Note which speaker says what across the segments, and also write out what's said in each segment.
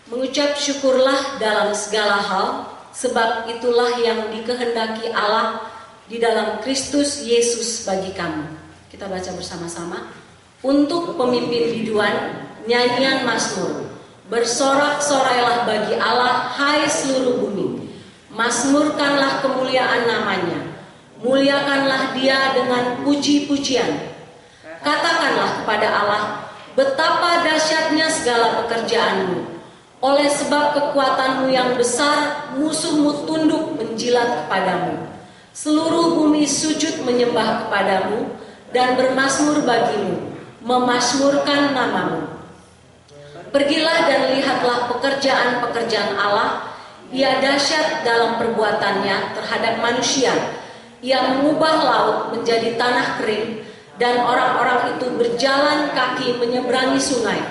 Speaker 1: Mengucap syukurlah dalam segala hal, sebab itulah yang dikehendaki Allah di dalam Kristus Yesus bagi kamu. Kita baca bersama-sama. Untuk pemimpin biduan, nyanyian mazmur. Bersorak-sorailah bagi Allah, hai seluruh bumi. Mazmurkanlah kemuliaan namanya. Muliakanlah dia dengan puji-pujian. Katakanlah kepada Allah, betapa dahsyatnya segala pekerjaanmu. Oleh sebab kekuatanmu yang besar, musuhmu tunduk menjilat kepadamu. Seluruh bumi sujud menyembah kepadamu dan bermazmur bagimu, memazmurkan namamu. Pergilah dan lihatlah pekerjaan-pekerjaan Allah. Ia dahsyat dalam perbuatannya terhadap manusia. Ia mengubah laut menjadi tanah kering, dan orang-orang itu berjalan kaki menyeberangi sungai.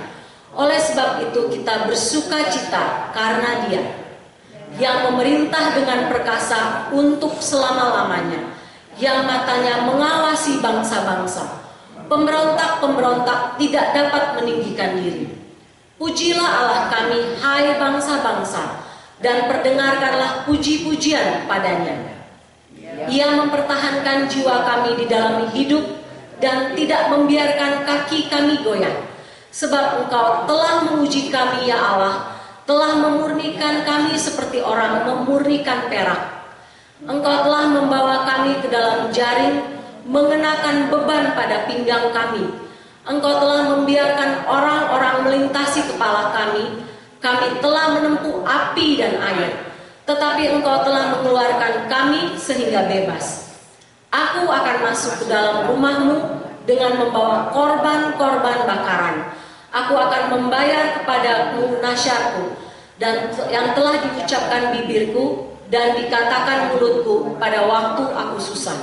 Speaker 1: Oleh sebab itu kita bersuka cita karena Dia yang memerintah dengan perkasa untuk selama-lamanya, yang matanya mengawasi bangsa-bangsa. Pemberontak-pemberontak tidak dapat meninggikan diri. Pujilah Allah kami, hai bangsa-bangsa, dan perdengarkanlah puji-pujian padanya. Ia mempertahankan jiwa kami di dalam hidup dan tidak membiarkan kaki kami goyah. Sebab Engkau telah menguji kami ya Allah, telah memurnikan kami seperti orang memurnikan perak. Engkau telah membawa kami ke dalam jaring, mengenakan beban pada pinggang kami. Engkau telah membiarkan orang-orang melintasi kepala kami. Kami telah menempuh api dan air, tetapi Engkau telah mengeluarkan kami sehingga bebas. Aku akan masuk ke dalam rumah-Mu dengan membawa korban-korban bakaran. Aku akan membayar kepadamu nasyarku, dan yang telah diucapkan bibirku dan dikatakan mulutku pada waktu aku susah.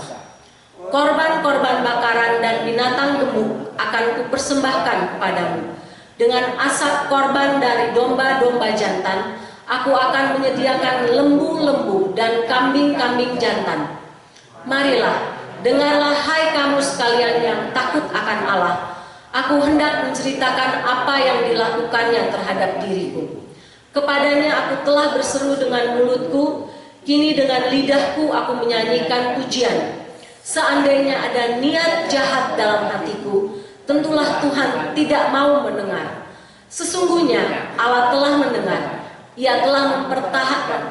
Speaker 1: Korban-korban bakaran dan binatang gemuk akan kupersembahkan kepadamu. Dengan asap korban dari domba-domba jantan, aku akan menyediakan lembu-lembu dan kambing-kambing jantan. Marilah, dengarlah hai kamu sekalian yang takut akan Allah. Aku hendak menceritakan apa yang dilakukannya terhadap diriku. Kepadanya aku telah berseru dengan mulutku, kini dengan lidahku aku menyanyikan pujian. Seandainya ada niat jahat dalam hatiku, tentulah Tuhan tidak mau mendengar. Sesungguhnya Allah telah mendengar. Ia telah mempertahankan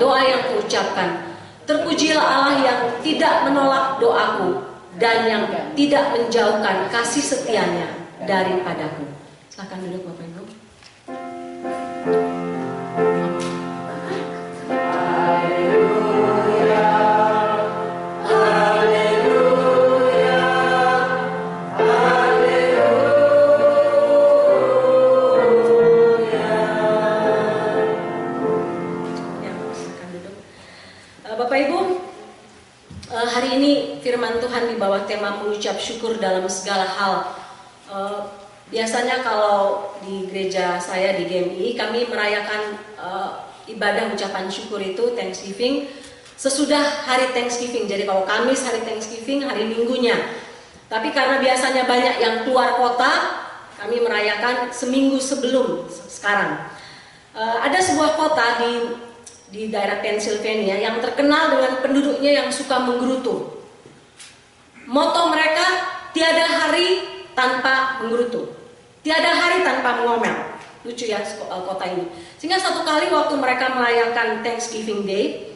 Speaker 1: doa yang kuucapkan. Terpujilah Allah yang tidak menolak doaku dan yang tidak menjauhkan kasih setianya daripadaku. Silakan duduk Bapak Ibu. Hari ini firman Tuhan di bawah tema mengucap syukur dalam segala hal. Biasanya kalau di gereja saya di GMI kami merayakan ibadah ucapan syukur itu Thanksgiving sesudah hari Thanksgiving. Jadi kalau Kamis hari Thanksgiving, hari Minggunya. Tapi karena biasanya banyak yang keluar kota, kami merayakan seminggu sebelum sekarang. Ada sebuah kota di daerah Pennsylvania yang terkenal dengan penduduknya yang suka menggerutu. Moto mereka, tiada hari tanpa menggerutu, tiada hari tanpa mengomel. Lucu ya kota ini. Sehingga satu kali waktu mereka merayakan Thanksgiving Day,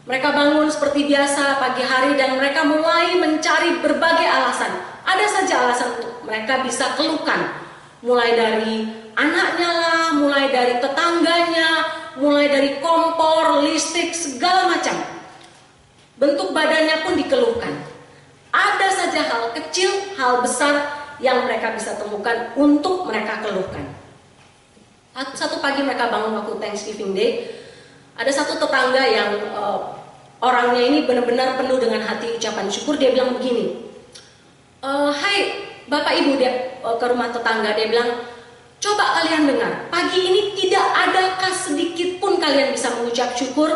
Speaker 1: mereka bangun seperti biasa pagi hari dan mereka mulai mencari berbagai alasan. Ada saja alasan untuk mereka bisa keluhkan. Mulai dari anaknya lah, mulai dari tetangganya, mulai dari kompor, listrik, segala macam. Bentuk badannya pun dikeluhkan. Ada saja hal kecil, hal besar yang mereka bisa temukan untuk mereka keluhkan. Satu pagi mereka bangun waktu Thanksgiving Day, ada satu tetangga yang orangnya ini benar-benar penuh dengan hati ucapan syukur. Dia bilang begini, hai Bapak Ibu, dia ke rumah tetangga, dia bilang, coba kalian dengar, pagi ini tidak adakah sedikit pun kalian bisa mengucap syukur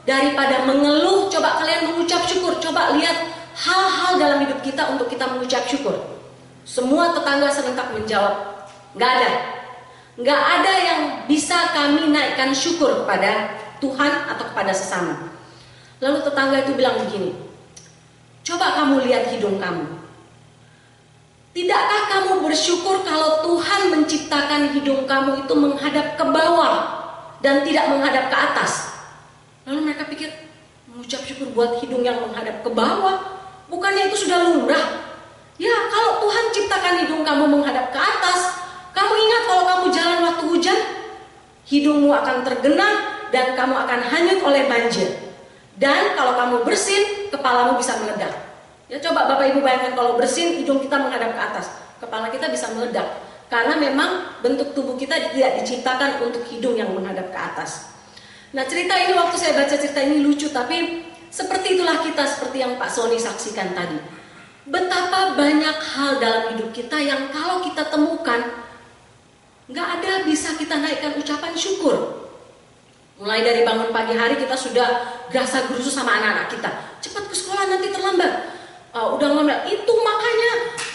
Speaker 1: daripada mengeluh. Coba kalian mengucap syukur, coba lihat hal-hal dalam hidup kita untuk kita mengucap syukur. Semua tetangga serentak menjawab, nggak ada. Nggak ada yang bisa kami naikkan syukur kepada Tuhan atau kepada sesama. Lalu tetangga itu bilang begini, coba kamu lihat hidung kamu. Tidakkah kamu bersyukur kalau Tuhan menciptakan hidung kamu itu menghadap ke bawah dan tidak menghadap ke atas? Lalu mereka pikir, mengucap syukur buat hidung yang menghadap ke bawah, bukannya itu sudah lumrah? Ya, kalau Tuhan ciptakan hidung kamu menghadap ke atas, kamu ingat kalau kamu jalan waktu hujan, hidungmu akan tergenang dan kamu akan hanyut oleh banjir. Dan kalau kamu bersin, kepalamu bisa meledak. Ya, coba Bapak Ibu bayangkan kalau bersin, hidung kita menghadap ke atas, kepala kita bisa meledak. Karena memang bentuk tubuh kita tidak diciptakan untuk hidung yang menghadap ke atas. Nah, cerita ini waktu saya baca cerita ini lucu, tapi seperti itulah kita, seperti yang Pak Sony saksikan tadi. Betapa banyak hal dalam hidup kita yang kalau kita temukan, nggak ada bisa kita naikkan ucapan syukur. Mulai dari bangun pagi hari kita sudah gerasa-gerusu sama anak-anak kita. Cepat ke sekolah nanti terlambat. Udah ngomel, itu makanya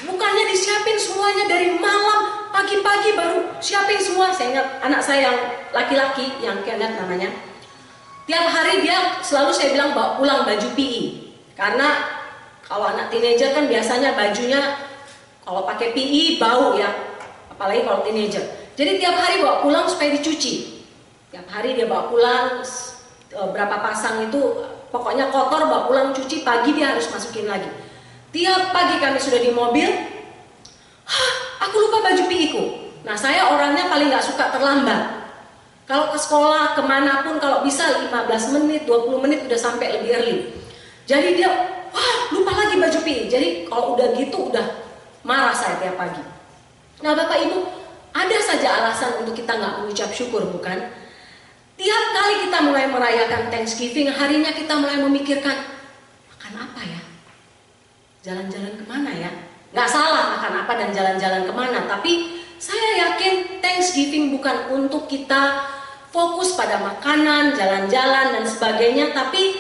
Speaker 1: bukannya disiapin semuanya dari malam, pagi-pagi baru siapin semua. Saya ingat anak saya yang laki-laki, yang Kenneth namanya. Tiap hari dia selalu saya bilang bawa pulang baju PI. Karena kalau anak teenager kan biasanya bajunya kalau pakai PI bau ya. Apalagi kalau teenager. Jadi tiap hari bawa pulang supaya dicuci. Tiap hari dia bawa pulang berapa pasang itu pokoknya kotor, bawa pulang cuci, pagi dia harus masukin lagi. Tiap pagi kami sudah di mobil, aku lupa baju PI-ku. Nah, saya orangnya paling gak suka terlambat. Kalau ke sekolah, kemanapun, kalau bisa 15 menit, 20 menit udah sampai lebih early. Jadi dia, lupa lagi baju PI. Jadi kalau udah gitu, udah marah saya tiap pagi. Nah, Bapak Ibu, ada saja alasan untuk kita gak mengucap syukur, bukan? Tiap kali kita mulai merayakan Thanksgiving, harinya kita mulai memikirkan, makan apa ya? Jalan-jalan kemana ya? Gak salah makan apa dan jalan-jalan kemana, tapi saya yakin Thanksgiving bukan untuk kita fokus pada makanan, jalan-jalan dan sebagainya, tapi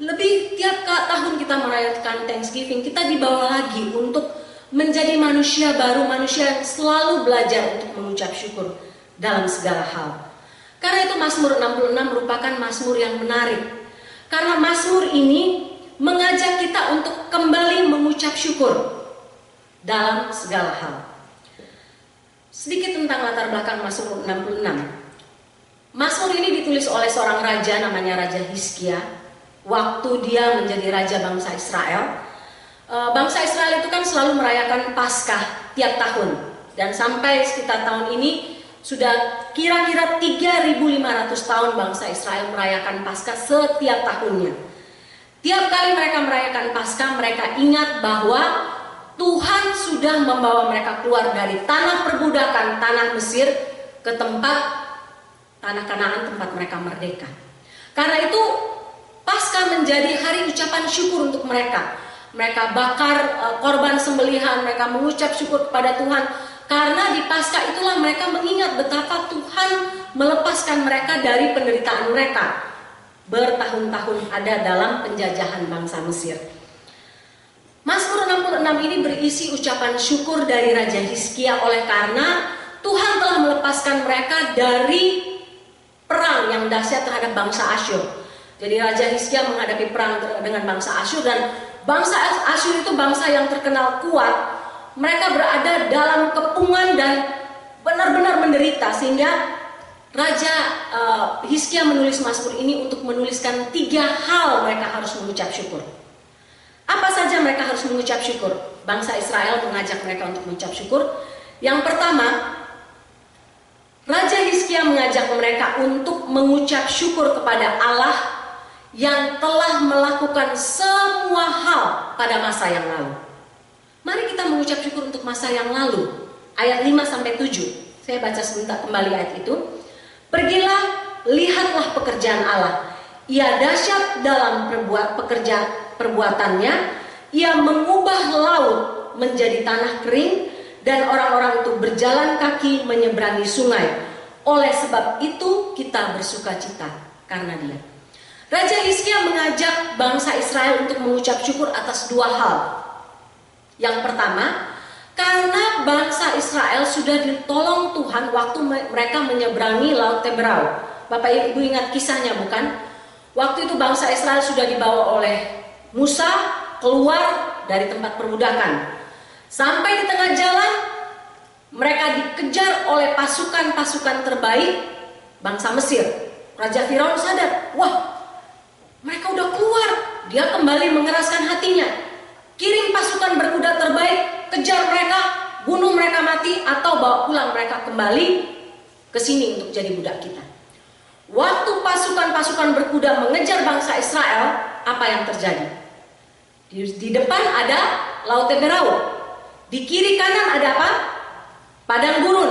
Speaker 1: lebih tiap tahun kita merayakan Thanksgiving, kita dibawa lagi untuk menjadi manusia baru, manusia yang selalu belajar untuk mengucap syukur dalam segala hal. Karena itu Mazmur 66 merupakan Mazmur yang menarik. Karena Mazmur ini mengajak kita untuk kembali mengucap syukur dalam segala hal. Sedikit tentang latar belakang Mazmur 66. Mazmur ini ditulis oleh seorang raja namanya Raja Hizkia. Waktu dia menjadi raja bangsa Israel. Bangsa Israel itu kan selalu merayakan Paskah tiap tahun. Dan sampai sekitar tahun ini sudah kira-kira 3.500 tahun bangsa Israel merayakan Paskah setiap tahunnya. Tiap kali mereka merayakan Paskah, mereka ingat bahwa Tuhan sudah membawa mereka keluar dari tanah perbudakan, tanah Mesir, ke tempat tanah Kanaan, tempat mereka merdeka. Karena itu Paskah menjadi hari ucapan syukur untuk mereka. Mereka bakar korban sembelihan, mereka mengucap syukur kepada Tuhan. Karena di Paskah itulah mereka mengingat betapa Tuhan melepaskan mereka dari penderitaan mereka. Bertahun-tahun ada dalam penjajahan bangsa Mesir. Mazmur 66 ini berisi ucapan syukur dari Raja Hizkia oleh karena Tuhan telah melepaskan mereka dari perang yang dahsyat terhadap bangsa Asyur. Jadi Raja Hizkia menghadapi perang dengan bangsa Asyur, dan bangsa Asyur itu bangsa yang terkenal kuat. Mereka berada dalam kepungan dan benar-benar menderita, sehingga Raja Hizkia menulis Mazmur ini untuk menuliskan 3 hal mereka harus mengucap syukur. Apa saja mereka harus mengucap syukur? Bangsa Israel mengajak mereka untuk mengucap syukur. Yang pertama, Raja Hizkia mengajak mereka untuk mengucap syukur kepada Allah yang telah melakukan semua hal pada masa yang lalu. Mari kita mengucap syukur untuk masa yang lalu. Ayat 5-7. Saya baca sebentar kembali ayat itu. Pergilah, lihatlah pekerjaan Allah. Ia dahsyat dalam perbuatannya. Ia mengubah laut menjadi tanah kering, dan orang-orang itu berjalan kaki menyeberangi sungai. Oleh sebab itu kita bersukacita karena dia. Raja Hizkia mengajak bangsa Israel untuk mengucap syukur atas 2 hal. Yang pertama, Karena bangsa Israel sudah ditolong Tuhan waktu mereka menyeberangi Laut Teberau. Bapak Ibu ingat kisahnya bukan? Waktu itu bangsa Israel sudah dibawa oleh Musa keluar dari tempat perbudakan. Sampai di tengah jalan mereka dikejar oleh pasukan-pasukan terbaik bangsa Mesir. Raja Firaun sadar, wah, mereka udah keluar. Dia kembali mengeraskan hatinya. Kirim pasukan berkuda terbaik, kejar mereka, bunuh mereka mati, atau bawa pulang mereka kembali ke sini untuk jadi budak kita. Waktu pasukan-pasukan berkuda mengejar bangsa Israel, apa yang terjadi? Di depan ada Laut Teberau. Di kiri kanan ada apa? Padang gurun.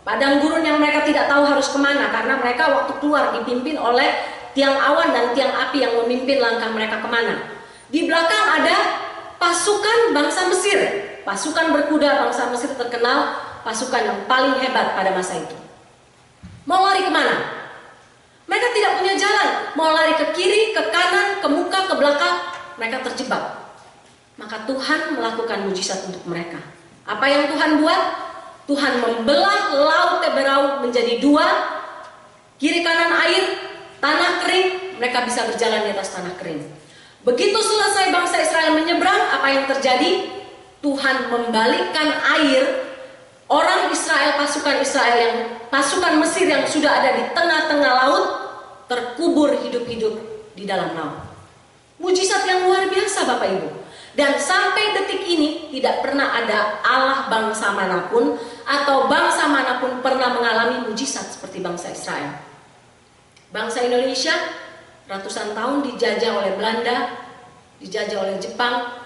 Speaker 1: Padang gurun yang mereka tidak tahu harus kemana, karena mereka waktu keluar dipimpin oleh tiang awan dan tiang api yang memimpin langkah mereka kemana. Di belakang ada pasukan bangsa Mesir. Pasukan berkuda bangsa Mesir terkenal pasukan yang paling hebat pada masa itu. Mau lari kemana? Mereka tidak punya jalan. Mau lari ke kiri, ke kanan, ke muka, ke belakang. Mereka terjebak. Maka Tuhan melakukan mujizat untuk mereka. Apa yang Tuhan buat? Tuhan membelah Laut Teberau menjadi dua. Kiri kanan air, tanah kering. Mereka bisa berjalan di atas tanah kering. Begitu selesai bangsa Israel menyeberang, apa yang terjadi? Tuhan membalikkan air. Orang Israel, pasukan Israel yang pasukan Mesir yang sudah ada di tengah-tengah laut terkubur hidup-hidup di dalam laut. Mujizat yang luar biasa Bapak Ibu. Dan sampai detik ini tidak pernah ada Allah bangsa manapun atau bangsa manapun pernah mengalami mujizat seperti bangsa Israel. Bangsa Indonesia ratusan tahun dijajah oleh Belanda, dijajah oleh Jepang.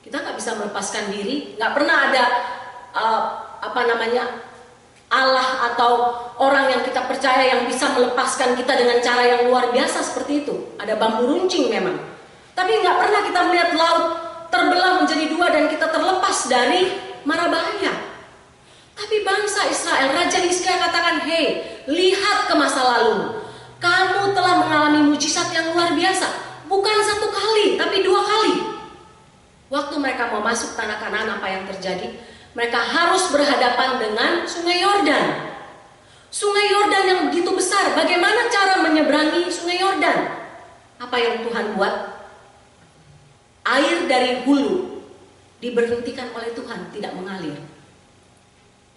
Speaker 1: Kita nggak bisa melepaskan diri, nggak pernah ada Allah atau orang yang kita percaya yang bisa melepaskan kita dengan cara yang luar biasa seperti itu. Ada bambu runcing memang, tapi nggak pernah kita melihat laut terbelah menjadi dua dan kita terlepas dari mara bahaya. Tapi bangsa Israel, Raja Hizkia katakan, hei, lihat ke masa lalu. Kamu telah mengalami mujizat yang luar biasa. Bukan satu kali, tapi dua kali. Waktu mereka mau masuk tanah Kanaan, apa yang terjadi? Mereka harus berhadapan dengan Sungai Yordan. Sungai Yordan yang begitu besar. Bagaimana cara menyeberangi Sungai Yordan? Apa yang Tuhan buat? Air dari hulu diberhentikan oleh Tuhan, tidak mengalir.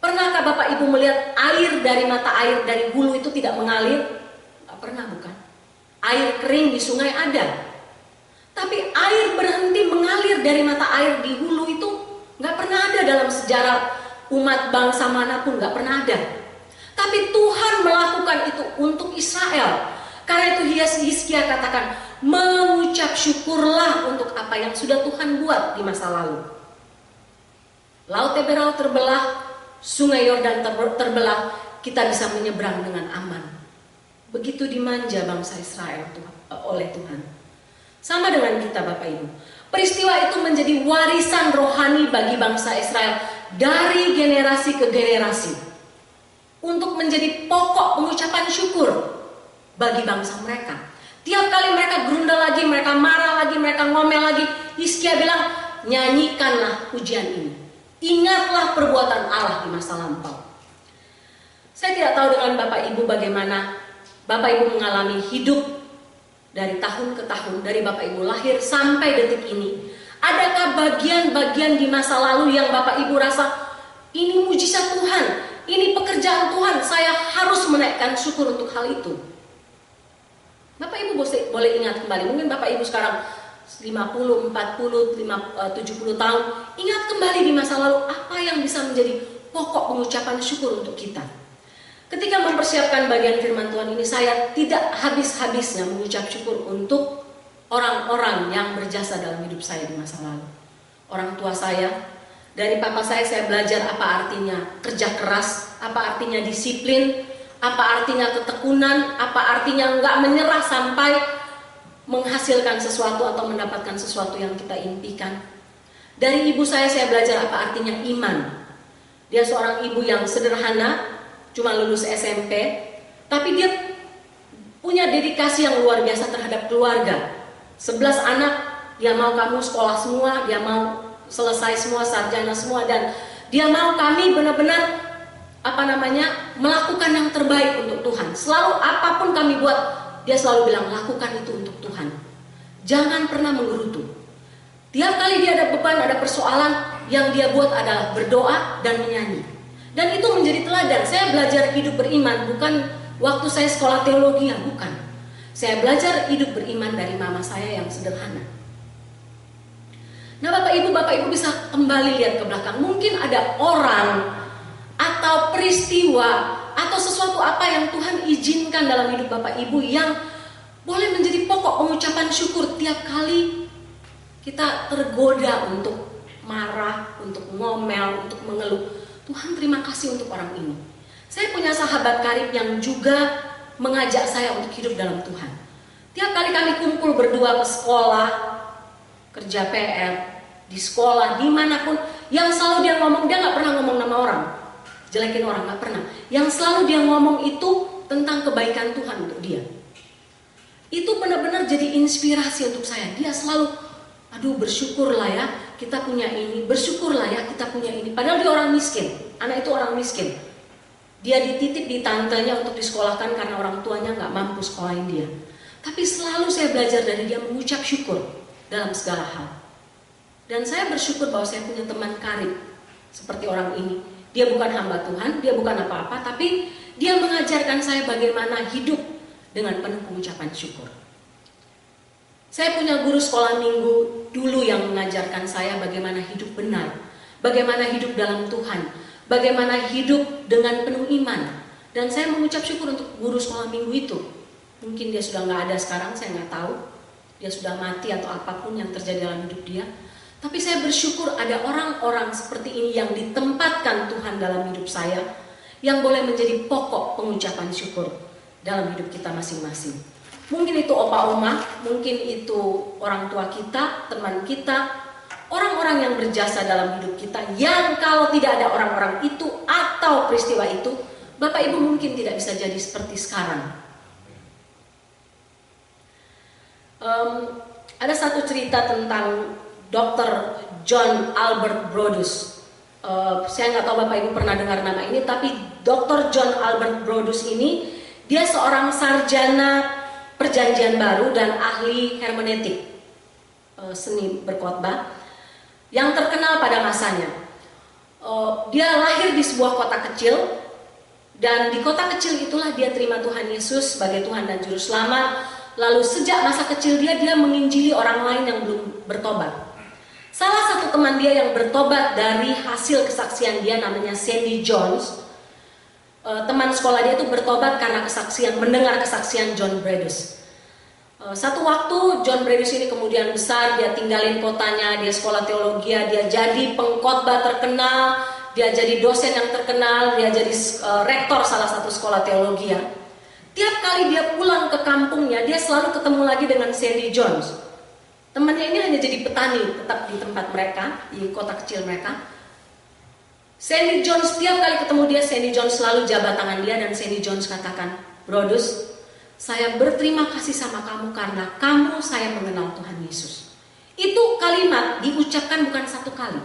Speaker 1: Pernahkah Bapak Ibu melihat air dari mata air dari hulu itu tidak mengalir? Gak pernah bukan? Air kering di sungai ada. Tapi air berhenti mengalir dari mata air di hulu itu gak pernah ada dalam sejarah umat bangsa manapun, gak pernah ada. Tapi Tuhan melakukan itu untuk Israel. Karena itu Hizkia katakan, mengucap syukurlah untuk apa yang sudah Tuhan buat di masa lalu. Laut Teberau terbelah, Sungai Yordan terbelah, kita bisa menyeberang dengan aman. Begitu dimanja bangsa Israel oleh Tuhan. Sama dengan kita Bapak Ibu. Peristiwa itu menjadi warisan rohani bagi bangsa Israel dari generasi ke generasi. Untuk menjadi pokok pengucapan syukur bagi bangsa mereka. Tiap kali mereka gerunda lagi, mereka marah lagi, mereka ngomel lagi, Hizkia bilang, nyanyikanlah pujian ini. Ingatlah perbuatan Allah di masa lampau. Saya tidak tahu dengan Bapak Ibu bagaimana Bapak Ibu mengalami hidup dari tahun ke tahun, dari Bapak Ibu lahir sampai detik ini. Adakah bagian-bagian di masa lalu yang Bapak Ibu rasa, ini mujizat Tuhan, ini pekerjaan Tuhan, saya harus menaikkan syukur untuk hal itu. Bapak Ibu boleh ingat kembali, mungkin Bapak Ibu sekarang 50, 40, 70 tahun, ingat kembali di masa lalu apa yang bisa menjadi pokok pengucapan syukur untuk kita. Ketika mempersiapkan bagian firman Tuhan ini, saya tidak habis-habisnya mengucap syukur untuk orang-orang yang berjasa dalam hidup saya di masa lalu. Orang tua saya, dari papa saya belajar apa artinya kerja keras, apa artinya disiplin, apa artinya ketekunan, apa artinya nggak menyerah sampai menghasilkan sesuatu atau mendapatkan sesuatu yang kita impikan. Dari ibu saya belajar apa artinya iman. Dia seorang ibu yang sederhana, cuma lulus SMP, tapi dia punya dedikasi yang luar biasa terhadap keluarga. 11 anak, dia mau kamu sekolah semua, dia mau selesai semua, sarjana semua, dan dia mau kami benar-benar melakukan yang terbaik untuk Tuhan. Selalu apapun kami buat, dia selalu bilang lakukan itu untuk Tuhan. Jangan pernah menggerutu. Tiap kali dia ada beban, ada persoalan, yang dia buat adalah berdoa dan menyanyi. Dan itu menjadi teladan. Saya belajar hidup beriman bukan waktu saya sekolah teologi, ya bukan. Saya belajar hidup beriman dari mama saya yang sederhana. Nah Bapak Ibu bisa kembali lihat ke belakang. Mungkin ada orang atau peristiwa atau sesuatu apa yang Tuhan izinkan dalam hidup Bapak Ibu yang boleh menjadi pokok pengucapan syukur tiap kali kita tergoda untuk marah, untuk ngomel, untuk mengeluh. Tuhan terima kasih untuk orang ini. Saya punya sahabat karib yang juga mengajak saya untuk hidup dalam Tuhan. Tiap kali kami kumpul berdua ke sekolah, kerja PR, di sekolah, dimanapun, yang selalu dia ngomong, dia gak pernah ngomong nama orang, jelekin orang, gak pernah. Yang selalu dia ngomong itu tentang kebaikan Tuhan untuk dia. Itu benar-benar jadi inspirasi untuk saya. Dia selalu, aduh bersyukurlah ya kita punya ini, bersyukurlah ya kita punya ini. Padahal dia orang miskin, anak itu orang miskin. Dia dititip di tantenya untuk disekolahkan karena orang tuanya gak mampu sekolahin dia. Tapi selalu saya belajar dari dia mengucap syukur dalam segala hal. Dan saya bersyukur bahwa saya punya teman karib seperti orang ini. Dia bukan hamba Tuhan, dia bukan apa-apa, tapi dia mengajarkan saya bagaimana hidup dengan penuh pengucapan syukur. Saya punya guru sekolah minggu dulu yang mengajarkan saya bagaimana hidup benar, bagaimana hidup dalam Tuhan, bagaimana hidup dengan penuh iman. Dan saya mengucap syukur untuk guru sekolah minggu itu. Mungkin dia sudah nggak ada sekarang, saya nggak tahu. Dia sudah mati atau apapun yang terjadi dalam hidup dia. Tapi saya bersyukur ada orang-orang seperti ini yang ditempatkan Tuhan dalam hidup saya, yang boleh menjadi pokok pengucapan syukur dalam hidup kita masing-masing. Mungkin itu opa oma, mungkin itu orang tua kita, teman kita, orang-orang yang berjasa dalam hidup kita, yang kalau tidak ada orang-orang itu atau peristiwa itu, Bapak Ibu mungkin tidak bisa jadi seperti sekarang. Ada satu cerita tentang Dr. John Albert Brodus. Saya nggak tahu Bapak Ibu pernah dengar nama ini, tapi Dr. John Albert Brodus ini, dia seorang sarjana perjanjian baru dan ahli hermeneutik, seni berkhotbah, yang terkenal pada masanya. Dia lahir di sebuah kota kecil, dan di kota kecil itulah dia terima Tuhan Yesus sebagai Tuhan dan Juru Selamat. Lalu sejak masa kecil dia menginjili orang lain yang belum bertobat. Salah satu teman dia yang bertobat dari hasil kesaksian dia namanya Sandy Jones. Teman sekolah dia itu bertobat karena mendengar kesaksian John Brodus. Satu waktu John Brodus ini kemudian besar, dia tinggalin kotanya, dia sekolah teologi, dia jadi pengkhotbah terkenal, dia jadi dosen yang terkenal, dia jadi rektor salah satu sekolah teologi. Tiap kali dia pulang ke kampungnya, dia selalu ketemu lagi dengan Sandy Jones. Temannya ini hanya jadi petani tetap di tempat mereka, di kota kecil mereka. Sandy Jones, tiap kali ketemu dia, Sandy Jones selalu jabat tangan dia, dan Sandy Jones katakan, Brodus, saya berterima kasih sama kamu karena kamu saya mengenal Tuhan Yesus. Itu kalimat diucapkan bukan satu kali,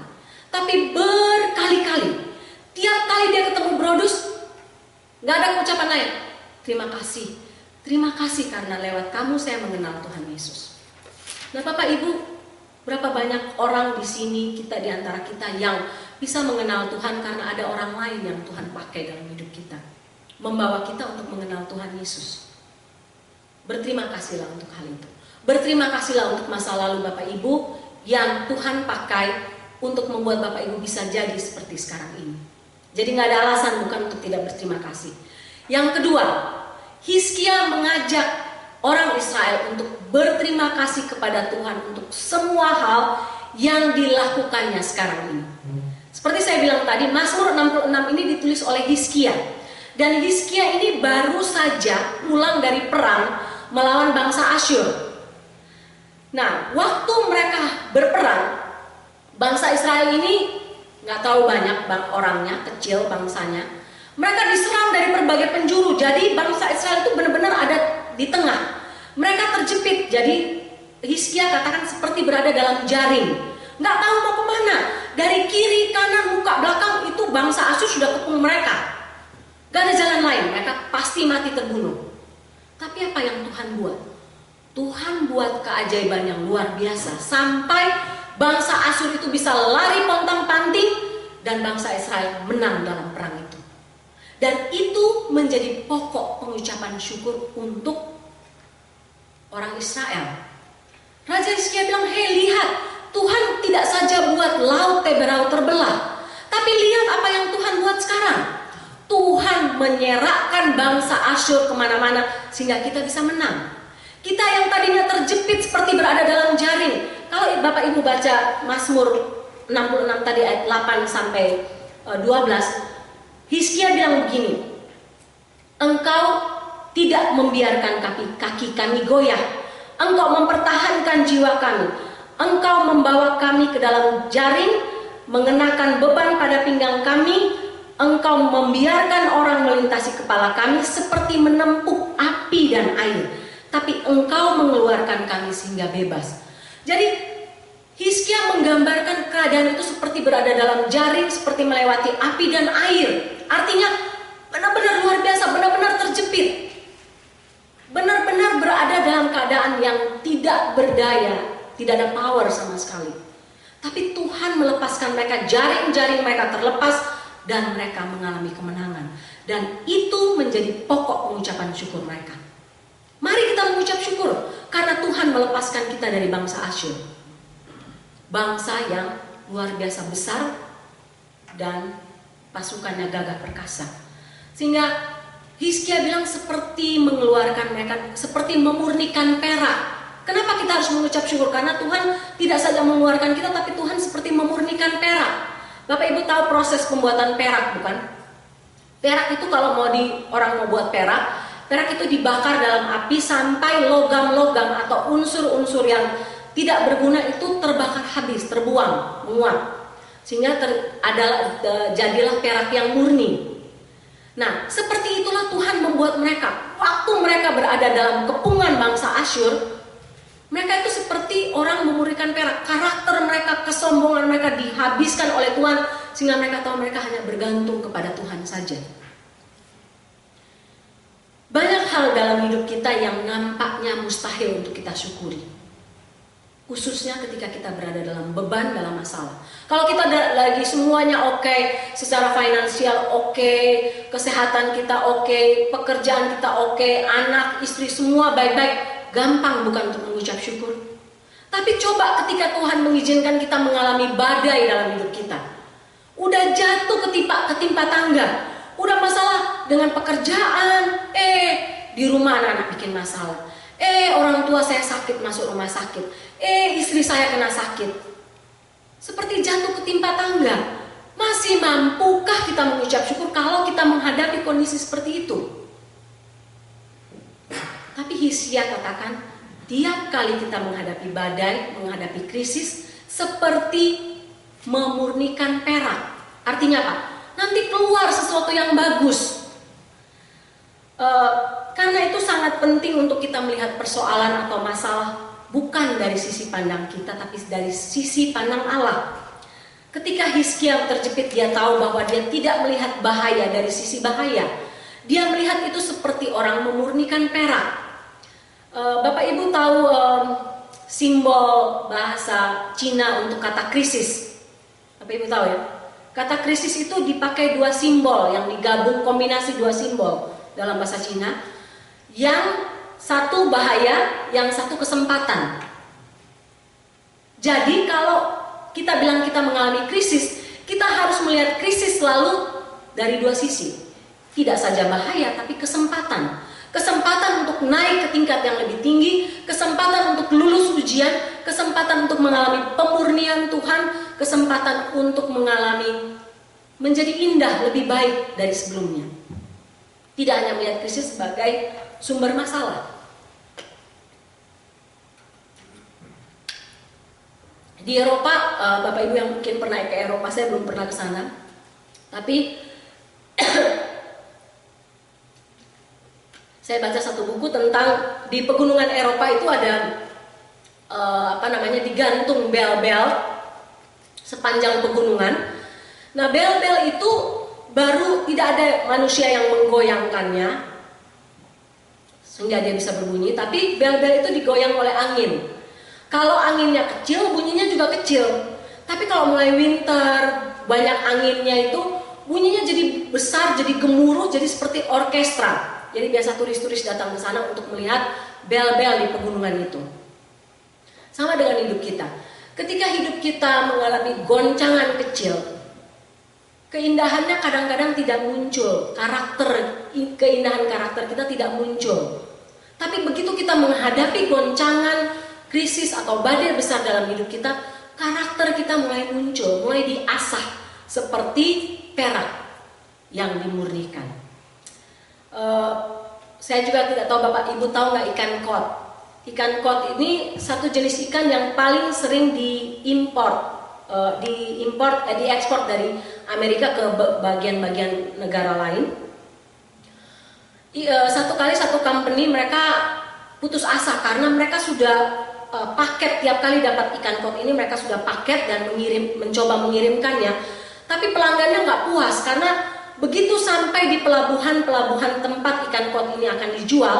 Speaker 1: tapi berkali-kali. Tiap kali dia ketemu Brodus, gak ada ucapan lain. Terima kasih karena lewat kamu saya mengenal Tuhan Yesus. Nah Bapak Ibu, berapa banyak orang di sini, kita di antara kita yang bisa mengenal Tuhan karena ada orang lain yang Tuhan pakai dalam hidup kita, membawa kita untuk mengenal Tuhan Yesus. Berterima kasihlah untuk hal itu. Berterima kasihlah untuk masa lalu Bapak Ibu yang Tuhan pakai untuk membuat Bapak Ibu bisa jadi seperti sekarang ini. Jadi gak ada alasan bukan untuk tidak berterima kasih. Yang kedua, Hizkia mengajak orang Israel untuk berterima kasih kepada Tuhan untuk semua hal yang dilakukannya sekarang ini. Seperti saya bilang tadi, Mazmur 66 ini ditulis oleh Hizkia. Dan Hizkia ini baru saja pulang dari perang melawan bangsa Asyur. Nah, waktu mereka berperang, bangsa Israel ini gak terlalu banyak orangnya, kecil bangsanya. Mereka diserang dari berbagai penjuru. Jadi bangsa Israel itu benar-benar ada di tengah. Mereka terjepit. Jadi Hizkia katakan seperti berada dalam jaring. nggak tahu mau kemana. Dari kiri, kanan, muka, belakang itu bangsa Asyur sudah kepung mereka. Gak ada jalan lain, mereka pasti mati terbunuh. Tapi apa yang Tuhan buat? Tuhan buat keajaiban yang luar biasa sampai bangsa Asyur itu bisa lari pontang-panting dan bangsa Israel menang dalam perang itu. Dan itu menjadi pokok pengucapan syukur untuk orang Israel. Raja Hizkia bilang, hei lihat, Tuhan tidak saja buat laut Teberau terbelah, tapi lihat apa yang Tuhan buat sekarang. Tuhan menyerakkan bangsa Asyur kemana-mana sehingga kita bisa menang. Kita yang tadinya terjepit seperti berada dalam jaring. Kalau Bapak Ibu baca Mazmur 66 tadi ayat 8 sampai 12, Hizkia bilang begini, Engkau tidak membiarkan kaki kami goyah, Engkau mempertahankan jiwa kami, Engkau membawa kami ke dalam jaring, mengenakan beban pada pinggang kami, Engkau membiarkan orang melintasi kepala kami seperti menempuk api dan air, tapi Engkau mengeluarkan kami sehingga bebas. Jadi Hizkia menggambarkan keadaan itu seperti berada dalam jaring, seperti melewati api dan air. Artinya benar-benar luar biasa, benar-benar terjepit, benar-benar berada dalam keadaan yang tidak berdaya, tidak ada power sama sekali. Tapi Tuhan melepaskan mereka, jaring-jaring mereka terlepas, dan mereka mengalami kemenangan. Dan itu menjadi pokok pengucapan syukur mereka. Mari kita mengucap syukur karena Tuhan melepaskan kita dari bangsa Asyur. Bangsa yang luar biasa besar dan pasukannya gagah perkasa. Sehingga Hizkia bilang seperti mengeluarkan mereka, seperti memurnikan perak. Kenapa kita harus mengucap syukur? Karena Tuhan tidak saja mengeluarkan kita, tapi Tuhan seperti memurnikan perak. Bapak Ibu tahu proses pembuatan perak bukan? Perak itu kalau orang mau buat perak itu dibakar dalam api sampai logam-logam atau unsur-unsur yang tidak berguna itu terbakar habis, terbuang, menguap. Sehingga jadilah perak yang murni. Nah, seperti itulah Tuhan membuat mereka. Waktu mereka berada dalam kepungan bangsa Asyur, mereka itu seperti orang memurnikan perak. Karakter mereka, kesombongan mereka dihabiskan oleh Tuhan, sehingga mereka tahu mereka hanya bergantung kepada Tuhan saja. Banyak hal dalam hidup kita yang nampaknya mustahil untuk kita syukuri, khususnya ketika kita berada dalam beban, dalam masalah. Kalau kita lagi semuanya oke, secara finansial oke, kesehatan kita oke, pekerjaan kita oke, anak, istri semua baik-baik, gampang bukan untuk mengucap syukur. Tapi coba ketika Tuhan mengizinkan kita mengalami badai dalam hidup kita, udah jatuh ketimpa tangga, udah masalah dengan pekerjaan, di rumah anak-anak bikin masalah, orang tua saya sakit masuk rumah sakit, istri saya kena sakit, seperti jatuh ketimpa tangga. Masih mampukah kita mengucap syukur kalau kita menghadapi kondisi seperti itu? Tapi Hizkia katakan, tiap kali kita menghadapi badai, menghadapi krisis, seperti memurnikan perak. Artinya apa? Nanti keluar sesuatu yang bagus. Karena itu sangat penting untuk kita melihat persoalan atau masalah bukan dari sisi pandang kita, tapi dari sisi pandang Allah. Ketika Hizkia terjepit, dia tahu bahwa dia tidak melihat bahaya dari sisi bahaya. Dia melihat itu seperti orang memurnikan perak. Bapak Ibu tahu simbol bahasa Cina untuk kata krisis? Bapak Ibu tahu ya? Kata krisis itu dipakai dua simbol yang digabung, kombinasi dua simbol dalam bahasa Cina. Yang satu bahaya, yang satu kesempatan. Jadi kalau kita bilang kita mengalami krisis, kita harus melihat krisis selalu dari dua sisi. Tidak saja bahaya, tapi kesempatan. Kesempatan untuk naik ke tingkat yang lebih tinggi, kesempatan untuk lulus ujian, kesempatan untuk mengalami pemurnian Tuhan, kesempatan untuk mengalami menjadi indah lebih baik dari sebelumnya. Tidak hanya melihat krisis sebagai sumber masalah. Di Eropa, Bapak Ibu yang mungkin pernah ke Eropa, saya belum pernah ke sana. Tapi saya baca satu buku tentang di pegunungan Eropa itu ada digantung bel-bel sepanjang pegunungan. Nah, bel-bel itu baru tidak ada manusia yang menggoyangkannya sehingga dia bisa berbunyi, tapi bel-bel itu digoyang oleh angin. Kalau anginnya kecil, bunyinya juga kecil. Tapi kalau mulai winter, banyak anginnya itu bunyinya jadi besar, jadi gemuruh, jadi seperti orkestra. Jadi biasa turis-turis datang ke sana untuk melihat bel-bel di pegunungan itu. Sama dengan hidup kita. Ketika hidup kita mengalami goncangan kecil, keindahannya kadang-kadang tidak muncul, keindahan karakter kita tidak muncul. Tapi begitu kita menghadapi goncangan, krisis atau badai besar dalam hidup kita, karakter kita mulai muncul, mulai diasah seperti perak yang dimurnikan. Saya juga tidak tahu Bapak Ibu tahu nggak ikan kod. Ikan kod ini satu jenis ikan yang paling sering diekspor dari Amerika ke bagian-bagian negara lain. Satu company mereka putus asa karena mereka sudah paket, tiap kali dapat ikan kod ini mereka sudah paket dan mencoba mengirimkannya, tapi pelanggannya nggak puas karena begitu sampai di pelabuhan tempat ikan kod ini akan dijual,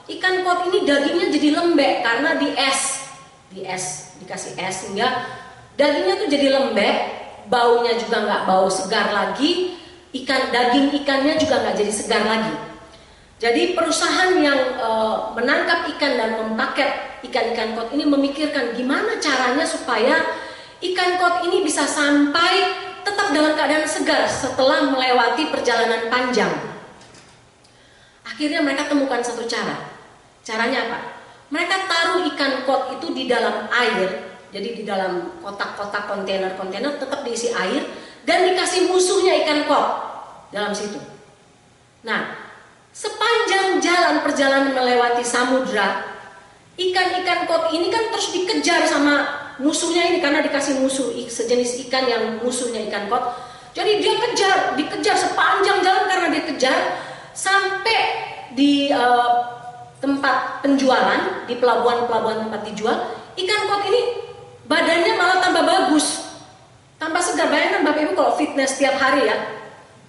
Speaker 1: ikan kod ini dagingnya jadi lembek karena dikasih es sehingga dagingnya tuh jadi lembek, baunya juga nggak bau segar lagi, daging ikannya juga nggak jadi segar lagi. Jadi perusahaan yang menangkap ikan dan mempaket ikan-ikan kod ini memikirkan gimana caranya supaya ikan kod ini bisa sampai tetap dalam keadaan segar setelah melewati perjalanan panjang. Akhirnya mereka temukan satu cara. Caranya apa? Mereka taruh ikan kod itu di dalam air, jadi di dalam kotak-kotak kontainer-kontainer tetap diisi air dan dikasih musuhnya ikan kod dalam situ. Nah, sepanjang perjalanan melewati samudra, ikan-ikan kod ini kan terus dikejar sama musuhnya ini karena dikasih musuh sejenis ikan yang musuhnya ikan kod. Jadi dia dikejar sepanjang jalan karena dia kejar sampai di tempat penjualan, di pelabuhan tempat dijual. Ikan kod ini badannya malah tambah bagus, tambah segar. Bayangkan Bapak Ibu kalau fitness tiap hari ya,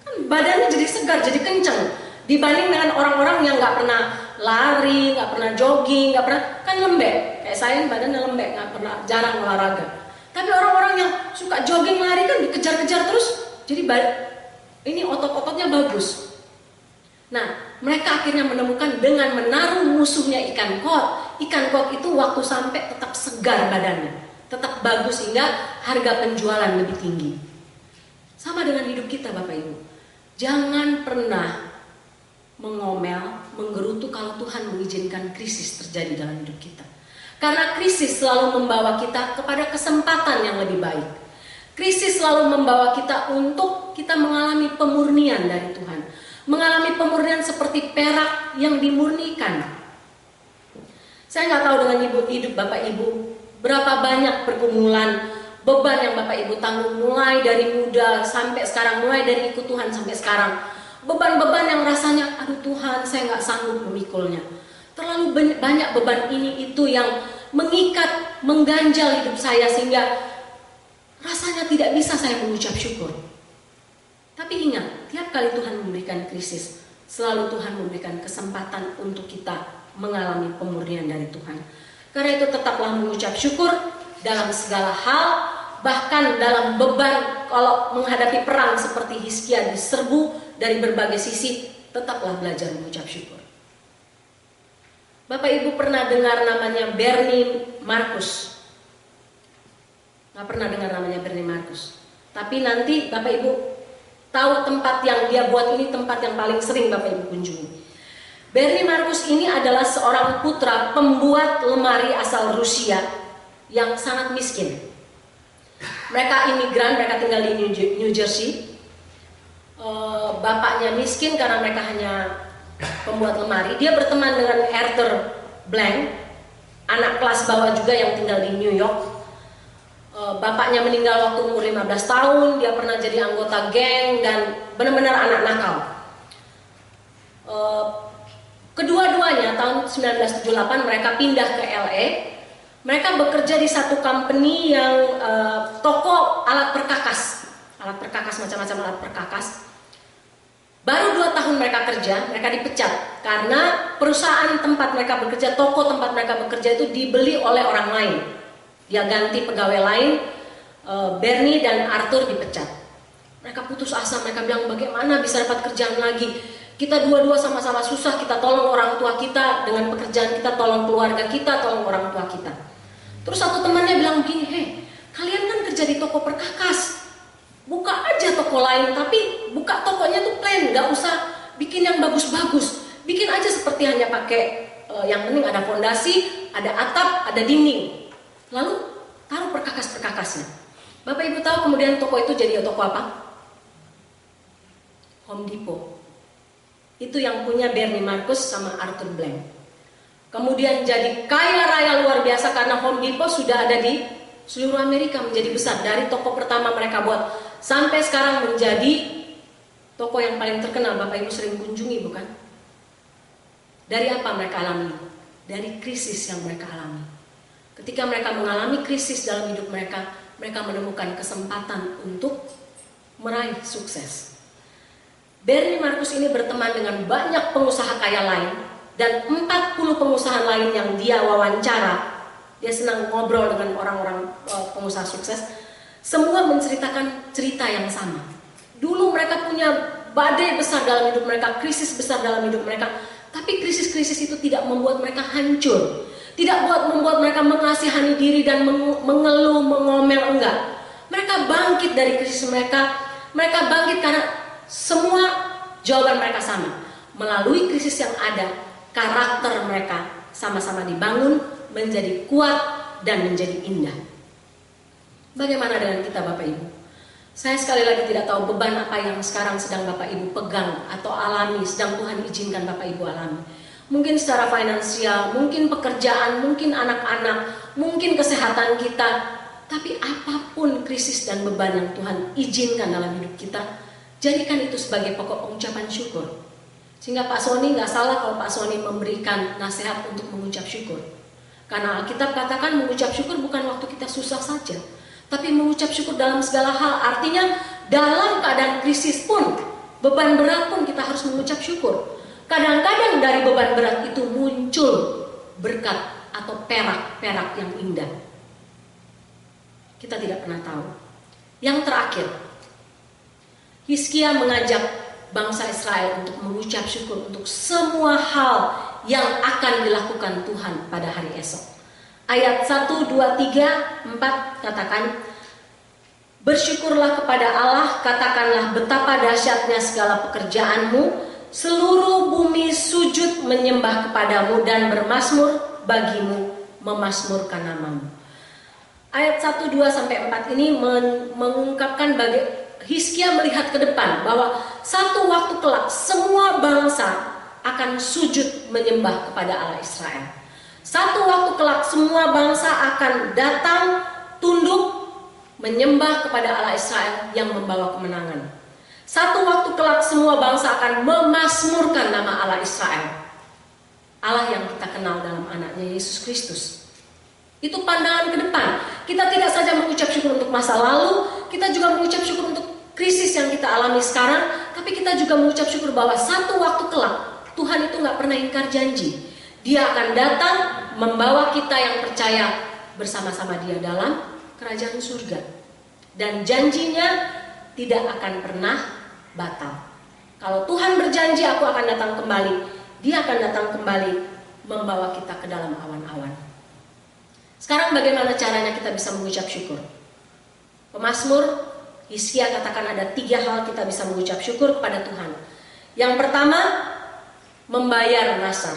Speaker 1: kan badannya jadi segar, jadi kencang. Dibanding dengan orang-orang yang nggak pernah lari, nggak pernah jogging, nggak pernah, kan lembek. Kayak saya badannya lembek, nggak pernah, jarang olahraga. Tapi orang-orang yang suka jogging, lari kan dikejar-kejar terus, jadi ini otot-ototnya bagus. Nah, mereka akhirnya menemukan dengan menaruh musuhnya ikan kod itu waktu sampai tetap segar badannya, tetap bagus sehingga harga penjualan lebih tinggi. Sama dengan hidup kita Bapak Ibu. Jangan pernah mengomel, menggerutu kalau Tuhan mengizinkan krisis terjadi dalam hidup kita. Karena krisis selalu membawa kita kepada kesempatan yang lebih baik. Krisis selalu membawa kita untuk kita mengalami pemurnian dari Tuhan. Mengalami pemurnian seperti perak yang dimurnikan. Saya nggak tahu dengan hidup Bapak Ibu, berapa banyak pergumulan, beban yang Bapak Ibu tanggung mulai dari muda sampai sekarang, mulai dari ikut Tuhan sampai sekarang. Beban-beban yang rasanya, aduh Tuhan saya nggak sanggup memikulnya. Terlalu banyak beban ini itu yang mengikat, mengganjal hidup saya sehingga rasanya tidak bisa saya mengucap syukur. Tapi ingat, tiap kali Tuhan memberikan krisis, selalu Tuhan memberikan kesempatan untuk kita mengalami pemurnian dari Tuhan. Karena itu tetaplah mengucap syukur dalam segala hal, bahkan dalam beban kalau menghadapi perang seperti Hizkia diserbu dari berbagai sisi, tetaplah belajar mengucap syukur. Bapak Ibu pernah dengar namanya Bernie Marcus? Nggak pernah dengar namanya Bernie Marcus. Tapi nanti Bapak Ibu tahu tempat yang dia buat ini tempat yang paling sering Bapak Ibu kunjungi. Bernie Marcus ini adalah seorang putra pembuat lemari asal Rusia yang sangat miskin. Mereka imigran, mereka tinggal di New Jersey. Bapaknya miskin karena mereka hanya pembuat lemari. Dia berteman dengan Arthur Blank, anak kelas bawah juga yang tinggal di New York. Bapaknya meninggal waktu umur 15 tahun. Dia pernah jadi anggota geng dan benar-benar anak nakal. Kedua-duanya tahun 1978 mereka pindah ke LA. Mereka bekerja di satu company yang toko alat perkakas macam-macam alat perkakas. Baru 2 tahun mereka kerja, mereka dipecat karena perusahaan tempat mereka bekerja, toko tempat mereka bekerja itu dibeli oleh orang lain. Dia ganti pegawai lain, Bernie dan Arthur dipecat. Mereka putus asa, mereka bilang bagaimana bisa dapat kerjaan lagi. Kita dua-dua sama-sama susah, kita tolong orang tua kita dengan pekerjaan kita, tolong keluarga kita, tolong orang tua kita. Terus satu temannya bilang begini, hei, kalian kan kerja di toko perkakas, buka aja toko lain, tapi buka tokonya tuh plain, gak usah bikin yang bagus-bagus. Bikin aja seperti hanya pakai yang penting ada fondasi, ada atap, ada dinding. Lalu taruh perkakas-perkakasnya. Bapak Ibu tahu kemudian toko itu jadi toko apa? Home Depot. Itu yang punya Bernie Marcus sama Arthur Blank. Kemudian jadi kaya raya luar biasa karena Home Depot sudah ada di seluruh Amerika, menjadi besar. Dari toko pertama mereka buat sampai sekarang menjadi toko yang paling terkenal. Bapak Ibu sering kunjungi bukan? Dari apa mereka alami? Dari krisis yang mereka alami. Ketika mereka mengalami krisis dalam hidup mereka, mereka menemukan kesempatan untuk meraih sukses. Bernie Marcus ini berteman dengan banyak pengusaha kaya lain dan 40 pengusaha lain yang dia wawancara. Dia senang ngobrol dengan orang-orang pengusaha sukses. Semua menceritakan cerita yang sama. Dulu mereka punya badai besar dalam hidup mereka, krisis besar dalam hidup mereka. Tapi krisis-krisis itu tidak membuat mereka hancur. Tidak membuat mereka mengasihani diri dan mengeluh, mengomel, enggak. Mereka bangkit dari krisis mereka. Mereka bangkit karena semua jawaban mereka sama. Melalui krisis yang ada, karakter mereka sama-sama dibangun menjadi kuat dan menjadi indah. Bagaimana dengan kita Bapak Ibu? Saya sekali lagi tidak tahu beban apa yang sekarang sedang Bapak Ibu pegang atau alami, sedang Tuhan izinkan Bapak Ibu alami. Mungkin secara finansial, mungkin pekerjaan, mungkin anak-anak, mungkin kesehatan kita. Tapi apapun krisis dan beban yang Tuhan izinkan dalam hidup kita, jadikan itu sebagai pokok pengucapan syukur. Sehingga Pak Sony nggak salah kalau Pak Sony memberikan nasihat untuk mengucap syukur. Karena Alkitab katakan mengucap syukur bukan waktu kita susah saja, tapi mengucap syukur dalam segala hal. Artinya dalam keadaan krisis pun, beban berat pun kita harus mengucap syukur. Kadang-kadang dari beban berat itu muncul berkat atau perak-perak yang indah. Kita tidak pernah tahu. Yang terakhir, Hizkia mengajak bangsa Israel untuk mengucap syukur untuk semua hal yang akan dilakukan Tuhan pada hari esok. Ayat 1, 2, 3, 4 katakan, bersyukurlah kepada Allah, katakanlah betapa dahsyatnya segala pekerjaanmu, seluruh bumi sujud menyembah kepadamu dan bermasmur bagimu, memasmurkan namamu. Ayat 1, 2, sampai 4 ini mengungkapkan Hizkia melihat ke depan bahwa satu waktu kelak semua bangsa akan sujud menyembah kepada Allah Israel. Satu waktu kelak semua bangsa akan datang tunduk menyembah kepada Allah Israel yang membawa kemenangan. Satu waktu kelak semua bangsa akan memasmurkan nama Allah Israel, Allah yang kita kenal dalam anaknya Yesus Kristus. Itu pandangan ke depan. Kita tidak saja mengucap syukur untuk masa lalu, kita juga mengucap syukur untuk krisis yang kita alami sekarang, tapi kita juga mengucap syukur bahwa satu waktu kelak Tuhan itu gak pernah ingkar janji. Dia akan datang membawa kita yang percaya bersama-sama dia dalam kerajaan surga. Dan janjinya tidak akan pernah batal. Kalau Tuhan berjanji aku akan datang kembali, dia akan datang kembali membawa kita ke dalam awan-awan. Sekarang bagaimana caranya kita bisa mengucap syukur? Pemazmur Hizkia katakan ada 3 hal kita bisa mengucap syukur kepada Tuhan. Yang pertama, membayar nasar.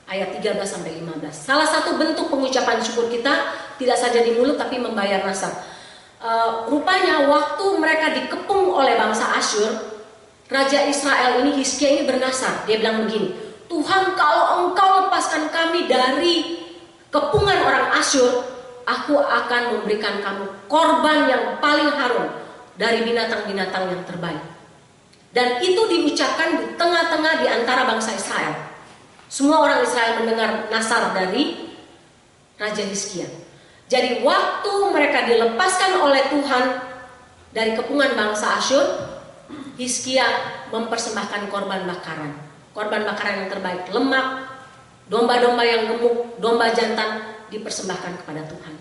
Speaker 1: Ayat 13 sampai 15. Salah satu bentuk pengucapan syukur kita tidak saja di mulut tapi membayar nasar. Rupanya waktu mereka dikepung oleh bangsa Asyur, Raja Israel ini, Hizkia ini bernasar. Dia bilang begini, Tuhan kalau engkau lepaskan kami dari kepungan orang Asyur, aku akan memberikan kamu korban yang paling harum dari binatang-binatang yang terbaik. Dan itu diucapkan di tengah-tengah di antara bangsa Israel. Semua orang Israel mendengar nasar dari Raja Hizkia. Jadi waktu mereka dilepaskan oleh Tuhan dari kepungan bangsa Asyur, Hizkia mempersembahkan korban bakaran. Korban bakaran yang terbaik, lemak, domba-domba yang gemuk, domba jantan dipersembahkan kepada Tuhan.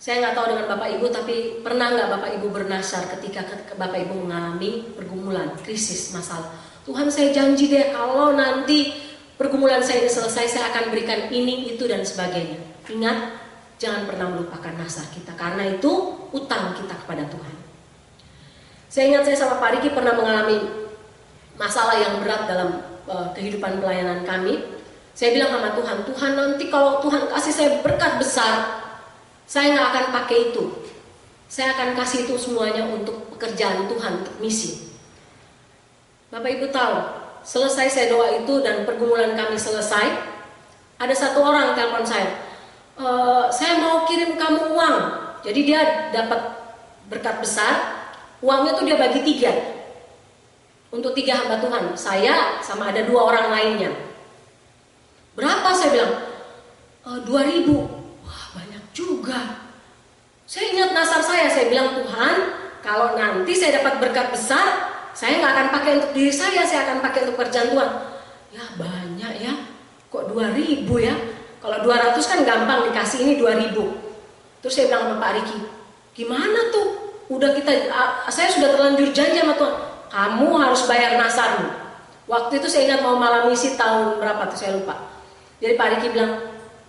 Speaker 1: Saya nggak tahu dengan Bapak Ibu, tapi pernah nggak Bapak Ibu bernasar ketika Bapak Ibu mengalami pergumulan, krisis, masalah? Tuhan, saya janji deh kalau nanti pergumulan saya ini selesai, saya akan berikan ini, itu, dan sebagainya. Ingat, jangan pernah melupakan nasar kita, karena itu utang kita kepada Tuhan. Saya ingat saya sama Pak Riki pernah mengalami masalah yang berat dalam kehidupan pelayanan kami. Saya bilang sama Tuhan, Tuhan nanti kalau Tuhan kasih saya berkat besar, saya nggak akan pakai itu. Saya akan kasih itu semuanya untuk pekerjaan Tuhan, untuk misi. Bapak Ibu tahu, selesai saya doa itu dan pergumulan kami selesai, ada satu orang telepon saya mau kirim kamu uang. Jadi dia dapat berkat besar, uangnya tuh dia bagi 3 untuk 3 hamba Tuhan, saya sama ada 2 orang lainnya. Berapa? Saya bilang 2.000. Wah, banyak juga. Saya ingat nasar saya bilang, Tuhan, kalau nanti saya dapat berkat besar, saya nggak akan pakai untuk diri saya akan pakai untuk pekerjaan Tuhan. Ya banyak ya, kok 2.000 ya? Kalau 200 kan gampang dikasih, ini 2.000. Terus saya bilang sama Pak Riki, gimana tuh? Saya sudah terlanjur janji sama Tuhan, kamu harus bayar nasarmu. Waktu itu saya ingat mau malam misi tahun berapa tuh saya lupa. Jadi Pak Riki bilang,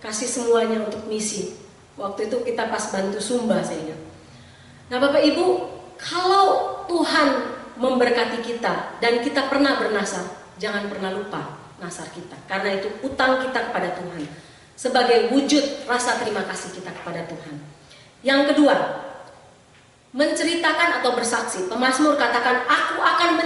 Speaker 1: kasih semuanya untuk misi. Waktu itu kita pas bantu Sumba saya ingat. Nah Bapak Ibu, kalau Tuhan memberkati kita dan kita pernah bernasar, jangan pernah lupa nasar kita, karena itu utang kita kepada Tuhan sebagai wujud rasa terima kasih kita kepada Tuhan. Yang kedua, menceritakan atau bersaksi. Pemazmur katakan, aku akan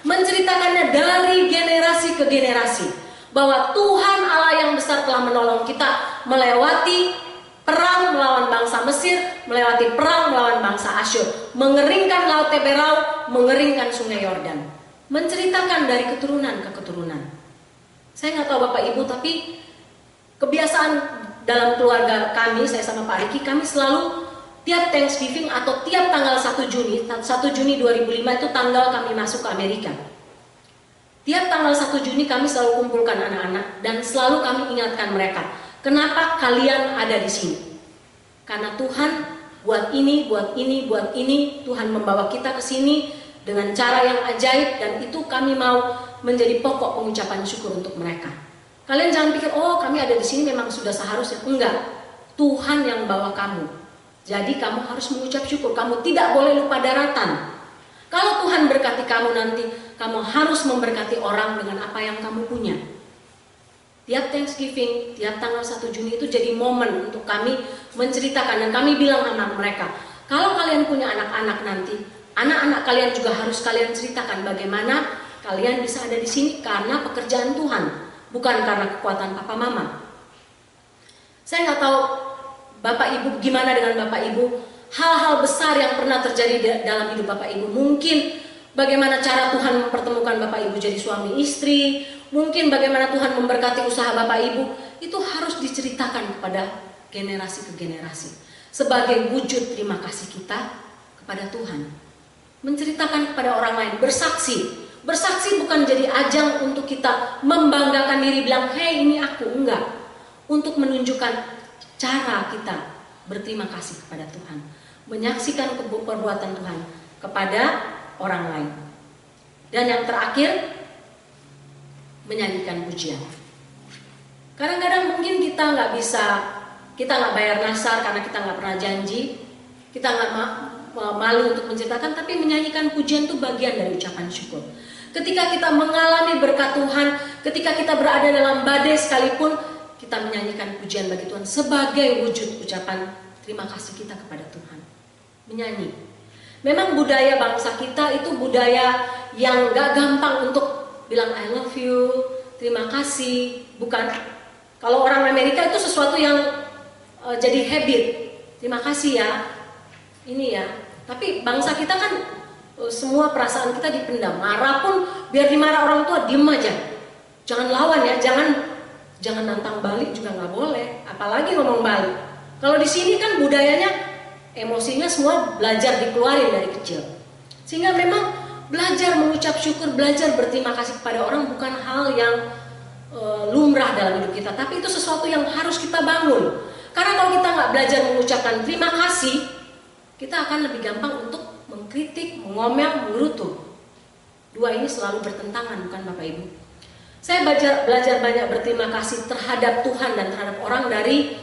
Speaker 1: menceritakannya dari generasi ke generasi, bahwa Tuhan Allah yang besar telah menolong kita melewati perang melawan bangsa Mesir, melewati perang melawan bangsa Asyur, mengeringkan laut Teberau, mengeringkan sungai Yordan. Menceritakan dari keturunan ke keturunan. Saya nggak tahu Bapak Ibu, tapi kebiasaan dalam keluarga kami, saya sama Pak Riki, kami selalu tiap Thanksgiving atau tiap tanggal 1 Juni 2005 itu tanggal kami masuk ke Amerika. Tiap tanggal 1 Juni kami selalu kumpulkan anak-anak dan selalu kami ingatkan mereka, kenapa kalian ada di sini? Karena Tuhan buat ini, Tuhan membawa kita ke sini dengan cara yang ajaib, dan itu kami mau menjadi pokok pengucapan syukur untuk mereka. Kalian jangan pikir, oh kami ada di sini memang sudah seharusnya. Enggak, Tuhan yang bawa kamu. Jadi kamu harus mengucap syukur, kamu tidak boleh lupa daratan. Kalau Tuhan berkati kamu nanti, kamu harus memberkati orang dengan apa yang kamu punya. Tiap Thanksgiving, tiap tanggal 1 Juni itu jadi momen untuk kami menceritakan, dan kami bilang sama mereka, kalau kalian punya anak-anak nanti, anak-anak kalian juga harus kalian ceritakan bagaimana kalian bisa ada di sini karena pekerjaan Tuhan, bukan karena kekuatan papa mama. Saya nggak tahu Bapak Ibu gimana dengan Bapak Ibu, hal-hal besar yang pernah terjadi dalam hidup Bapak Ibu, mungkin bagaimana cara Tuhan mempertemukan Bapak Ibu jadi suami istri, mungkin bagaimana Tuhan memberkati usaha Bapak Ibu, itu harus diceritakan kepada generasi ke generasi sebagai wujud terima kasih kita kepada Tuhan. Menceritakan kepada orang lain, bersaksi. Bersaksi bukan jadi ajang untuk kita membanggakan diri, bilang, hei ini aku, enggak. Untuk menunjukkan cara kita berterima kasih kepada Tuhan, menyaksikan perbuatan Tuhan kepada orang lain. Dan yang terakhir, menyanyikan pujian. Kadang-kadang mungkin kita nggak bayar nasar karena kita nggak pernah janji, kita nggak malu untuk menceritakan, tapi menyanyikan pujian itu bagian dari ucapan syukur. Ketika kita mengalami berkat Tuhan, ketika kita berada dalam badai sekalipun, kita menyanyikan pujian bagi Tuhan sebagai wujud ucapan terima kasih kita kepada Tuhan. Menyanyi. Memang budaya bangsa kita itu budaya yang gak gampang untuk bilang I love you, terima kasih. Bukan. Kalau orang Amerika itu sesuatu yang jadi habit. Terima kasih ya. Ini ya. Tapi bangsa kita kan semua perasaan kita dipendam. Marah pun biar dimarah orang tua, diem aja. Jangan lawan ya, Jangan nantang balik juga nggak boleh, apalagi ngomong balik. Kalau di sini kan budayanya emosinya semua belajar dikeluarin dari kecil. Sehingga memang belajar mengucap syukur, belajar berterima kasih kepada orang bukan hal yang lumrah dalam hidup kita, tapi itu sesuatu yang harus kita bangun. Karena kalau kita nggak belajar mengucapkan terima kasih, kita akan lebih gampang untuk mengkritik, mengomel, mengurutu. Dua ini selalu bertentangan, bukan Bapak Ibu? Saya belajar banyak berterima kasih terhadap Tuhan dan terhadap orang dari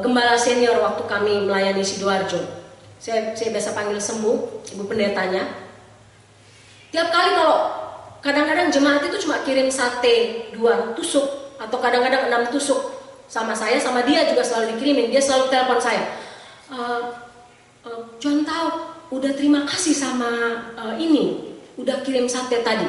Speaker 1: gembala senior waktu kami melayani Sidoarjo. Saya biasa panggil Sembuh, ibu pendetanya. Tiap kali kalau kadang-kadang jemaat itu cuma kirim sate 2 tusuk atau kadang-kadang 6 tusuk sama saya, sama dia juga selalu dikirimin. Dia selalu telepon saya, John tahu udah terima kasih sama ini, udah kirim sate tadi.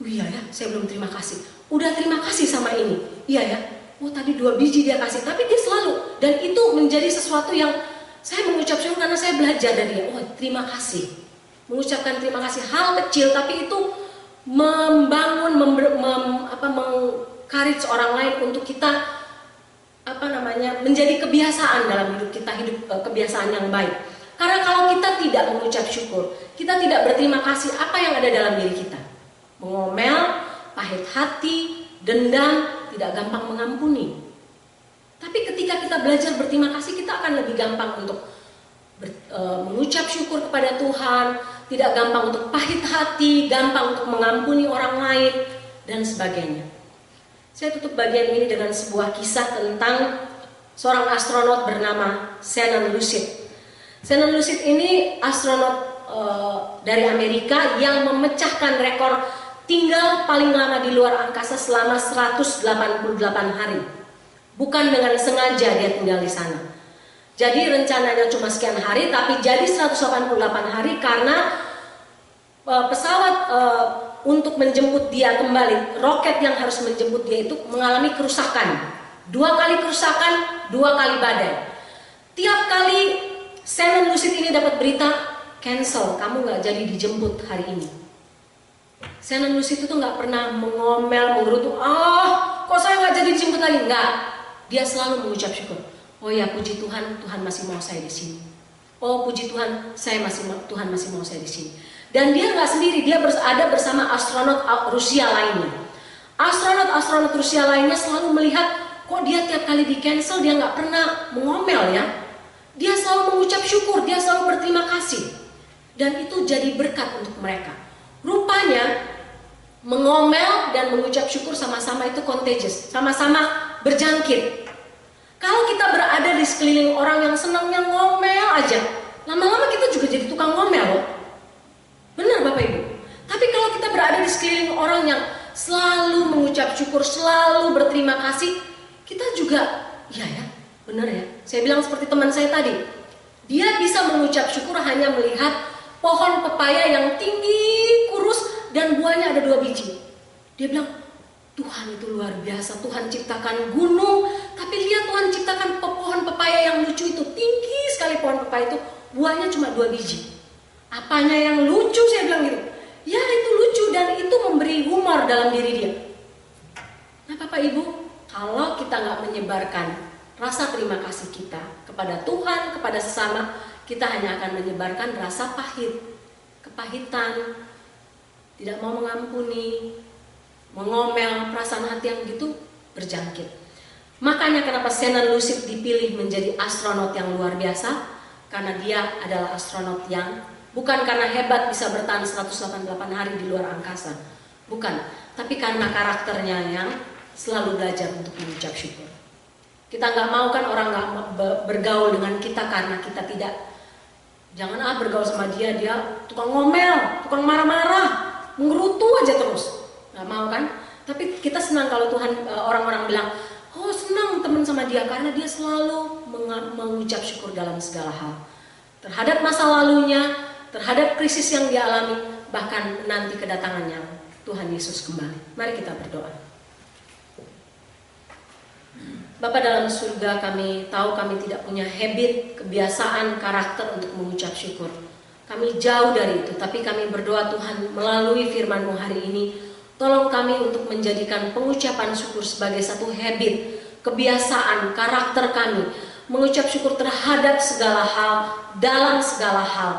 Speaker 1: Iya ya, saya belum terima kasih. Udah terima kasih sama ini. Iya ya. Oh tadi 2 biji dia kasih, tapi dia selalu, dan itu menjadi sesuatu yang saya mengucap syukur karena saya belajar dari dia. Oh terima kasih, mengucapkan terima kasih, hal kecil tapi itu membangun, mengcourage orang lain untuk kita menjadi kebiasaan dalam hidup kita, kebiasaan yang baik. Karena kalau kita tidak mengucap syukur, kita tidak berterima kasih, apa yang ada dalam diri kita? Mengomel, pahit hati, dendam, tidak gampang mengampuni. Tapi ketika kita belajar berterima kasih, kita akan lebih gampang untuk mengucap syukur kepada Tuhan, tidak gampang untuk pahit hati, gampang untuk mengampuni orang lain, dan sebagainya. Saya tutup bagian ini dengan sebuah kisah tentang seorang astronot bernama Shannon Lucid. Shannon Lucid ini astronot dari Amerika yang memecahkan rekor tinggal paling lama di luar angkasa selama 188 hari. Bukan dengan sengaja dia tinggal di sana. Jadi rencananya cuma sekian hari, tapi jadi 188 hari karena pesawat untuk menjemput dia kembali, roket yang harus menjemput dia itu mengalami kerusakan. 2 kali kerusakan, 2 kali badai. Tiap kali Shannon Lucid ini dapat berita, cancel, kamu gak jadi dijemput hari ini. Shannon Lucid itu nggak pernah mengomel, menggerutu, kok saya nggak jadi dijemput lagi? Nggak, dia selalu mengucap syukur. Oh ya, puji Tuhan, Tuhan masih mau saya di sini. Oh puji Tuhan, Tuhan masih mau saya di sini. Dan dia nggak sendiri, dia ada bersama astronot Rusia lainnya. Astronot Rusia lainnya selalu melihat, kok dia tiap kali di cancel dia nggak pernah mengomel ya. Dia selalu mengucap syukur, dia selalu berterima kasih. Dan itu jadi berkat untuk mereka. Rupanya mengomel dan mengucap syukur sama-sama itu contagious, sama-sama berjangkit. Kalau kita berada di sekeliling orang yang senangnya ngomel aja, lama-lama kita juga jadi tukang ngomel loh. Benar Bapak Ibu? Tapi kalau kita berada di sekeliling orang yang selalu mengucap syukur, selalu berterima kasih, kita juga, ya benar ya. Saya bilang seperti teman saya tadi, dia bisa mengucap syukur hanya melihat pohon pepaya yang tinggi, kurus, dan buahnya ada 2 biji. Dia bilang, Tuhan itu luar biasa, Tuhan ciptakan gunung, tapi lihat Tuhan ciptakan pohon pepaya yang lucu itu, tinggi sekali pohon pepaya itu, buahnya cuma 2 biji. Apanya yang lucu, saya bilang gitu. Ya itu lucu dan itu memberi humor dalam diri dia. Nah Bapak Ibu, kalau kita nggak menyebarkan rasa terima kasih kita kepada Tuhan, kepada sesama, kita hanya akan menyebarkan rasa pahit, kepahitan, tidak mau mengampuni, mengomel, perasaan hati yang gitu berjangkit. Makanya kenapa Shannon Lucid dipilih menjadi astronot yang luar biasa, karena dia adalah astronot yang bukan karena hebat bisa bertahan 188 hari di luar angkasa, bukan, tapi karena karakternya yang selalu belajar untuk mengucap syukur. Kita nggak mau kan orang nggak bergaul dengan kita karena kita tidak. Jangan bergaul sama dia tukang ngomel, tukang marah-marah, menggerutu aja terus. Nggak mau kan? Tapi kita senang kalau Tuhan, orang-orang bilang, oh senang teman sama dia karena dia selalu mengucap syukur dalam segala hal. Terhadap masa lalunya, terhadap krisis yang dia alami, bahkan nanti kedatangannya Tuhan Yesus kembali. Mari kita berdoa. Bapa dalam surga, kami tahu kami tidak punya habit, kebiasaan, karakter untuk mengucap syukur. Kami jauh dari itu, tapi kami berdoa Tuhan melalui firman-Mu hari ini, Tolong kami untuk menjadikan pengucapan syukur sebagai satu habit, kebiasaan, karakter kami. Mengucap syukur terhadap segala hal, dalam segala hal.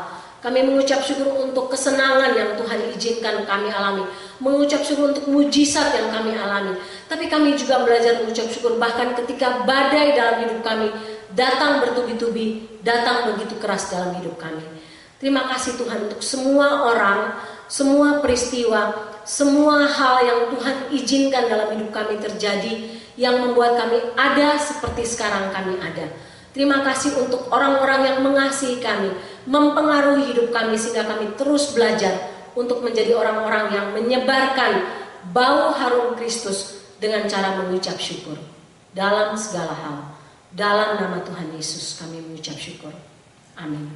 Speaker 1: Kami mengucap syukur untuk kesenangan yang Tuhan izinkan kami alami. Mengucap syukur untuk mujizat yang kami alami. Tapi kami juga belajar mengucap syukur bahkan ketika badai dalam hidup kami datang bertubi-tubi, datang begitu keras dalam hidup kami. Terima kasih Tuhan untuk semua orang, semua peristiwa, semua hal yang Tuhan izinkan dalam hidup kami terjadi, yang membuat kami ada seperti sekarang kami ada. Terima kasih untuk orang-orang yang mengasihi kami, mempengaruhi hidup kami sehingga kami terus belajar untuk menjadi orang-orang yang menyebarkan bau harum Kristus dengan cara mengucap syukur dalam segala hal. Dalam nama Tuhan Yesus kami mengucap syukur. Amin.